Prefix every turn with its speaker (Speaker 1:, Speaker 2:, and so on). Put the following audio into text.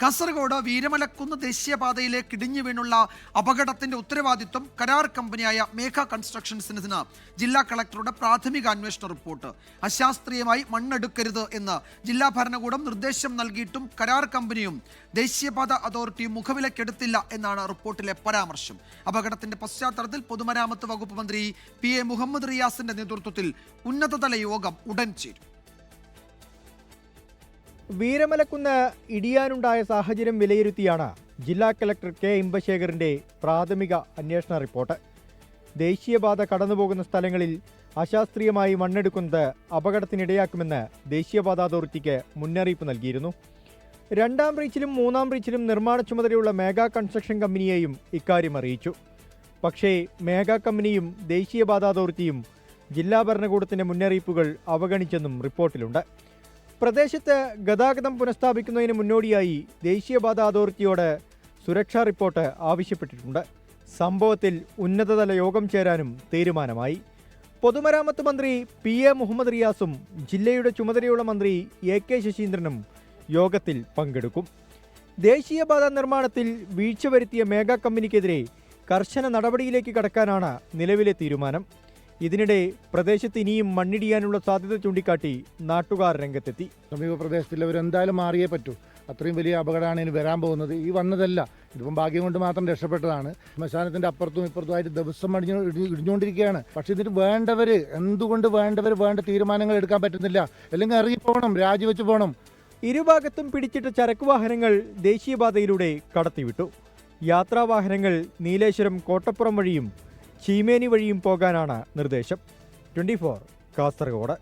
Speaker 1: കാസർഗോഡ് വീരമലക്കുന്ന് ദേശീയപാതയിലേക്ക് ഇടിഞ്ഞു വീണുള്ള അപകടത്തിന്റെ ഉത്തരവാദിത്വം കരാർ കമ്പനിയായ മേഘ കൺസ്ട്രക്ഷൻസിന് ജില്ലാ കളക്ടറുടെ പ്രാഥമിക അന്വേഷണ റിപ്പോർട്ട്. അശാസ്ത്രീയമായി മണ്ണെടുക്കരുത് എന്ന് ജില്ലാ ഭരണകൂടം നിർദ്ദേശം നൽകിയിട്ടും കരാർ കമ്പനിയും ദേശീയപാത അതോറിറ്റിയും മുഖവിലക്കെടുത്തില്ല എന്നാണ് റിപ്പോർട്ടിലെ പരാമർശം. അപകടത്തിന്റെ പശ്ചാത്തലത്തിൽ പൊതുമരാമത്ത് വകുപ്പ് മന്ത്രി PA മുഹമ്മദ് റിയാസിന്റെ നേതൃത്വത്തിൽ ഉന്നതതല യോഗം ഉടൻ ചേരും.
Speaker 2: വീരമലക്കുന്ന് ഇടിയാനുണ്ടായ സാഹചര്യം വിലയിരുത്തിയാണ് ജില്ലാ കളക്ടർ K ഇമ്പശേഖറിന്റെ പ്രാഥമിക അന്വേഷണ റിപ്പോർട്ട്. ദേശീയപാത കടന്നുപോകുന്ന സ്ഥലങ്ങളിൽ അശാസ്ത്രീയമായി മണ്ണെടുക്കുന്നത് അപകടത്തിനിടയാക്കുമെന്ന് ദേശീയപാത അതോറിറ്റിക്ക് മുന്നറിയിപ്പ് നൽകിയിരുന്നു. രണ്ടാം റീച്ചിലും മൂന്നാം റീച്ചിലും നിർമ്മാണ ചുമതലയുള്ള മേഘ കൺസ്ട്രക്ഷൻ കമ്പനിയെയും ഇക്കാര്യം അറിയിച്ചു. പക്ഷേ മേഘ കമ്പനിയും ദേശീയപാത അതോറിറ്റിയും ജില്ലാ ഭരണകൂടത്തിന്റെ മുന്നറിയിപ്പുകൾ അവഗണിച്ചെന്നും റിപ്പോർട്ടിലുണ്ട്. പ്രദേശത്ത് ഗതാഗതം പുനഃസ്ഥാപിക്കുന്നതിന് മുന്നോടിയായി ദേശീയപാത അതോറിറ്റിയോട് സുരക്ഷാ റിപ്പോർട്ട് ആവശ്യപ്പെട്ടിട്ടുണ്ട്. സംഭവത്തിൽ ഉന്നതതല യോഗം ചേരാനും തീരുമാനമായി. പൊതുമരാമത്ത് മന്ത്രി PA മുഹമ്മദ് റിയാസും ജില്ലയുടെ ചുമതലയുള്ള മന്ത്രി AK ശശീന്ദ്രനും യോഗത്തിൽ പങ്കെടുക്കും. ദേശീയപാത നിർമ്മാണത്തിൽ വീഴ്ച വരുത്തിയ മേഘ കമ്പനിക്കെതിരെ കർശന നടപടിയിലേക്ക് കടക്കാനാണ് നിലവിലെ തീരുമാനം. ഇതിനിടെ പ്രദേശത്ത് ഇനിയും മണ്ണിടിയാനുള്ള സാധ്യത ചൂണ്ടിക്കാട്ടി നാട്ടുകാർ രംഗത്തെത്തി.
Speaker 3: സമീപ പ്രദേശത്തുള്ളവർ എന്തായാലും മാറിയേ പറ്റൂ. അത്രയും വലിയ അപകടമാണ് ഇനി വരാൻ പോകുന്നത്. ഈ വന്നതല്ല, ഇതിപ്പം ഭാഗ്യം കൊണ്ട് മാത്രം രക്ഷപ്പെട്ടതാണ്. ശ്മശാനത്തിന്റെ അപ്പുറത്തും ഇപ്പുറത്തുമായിട്ട് ദിവസം ഇടിഞ്ഞുകൊണ്ടിരിക്കുകയാണ്. പക്ഷെ ഇതിന് എന്തുകൊണ്ട് വേണ്ട തീരുമാനങ്ങൾ എടുക്കാൻ പറ്റുന്നില്ല. അല്ലെങ്കിൽ ഇറങ്ങിപ്പോകണം, രാജിവെച്ച് പോകണം.
Speaker 2: ഇരുഭാഗത്തും പിടിച്ചിട്ട ചരക്ക് വാഹനങ്ങൾ ദേശീയപാതയിലൂടെ കടത്തിവിട്ടു. യാത്രാവാഹനങ്ങൾ നീലേശ്വരം കോട്ടപ്പുറം വഴിയും ചീമേനി വഴിയും പോകാനാണ് നിർദ്ദേശം. 24 കാസർഗോഡ്.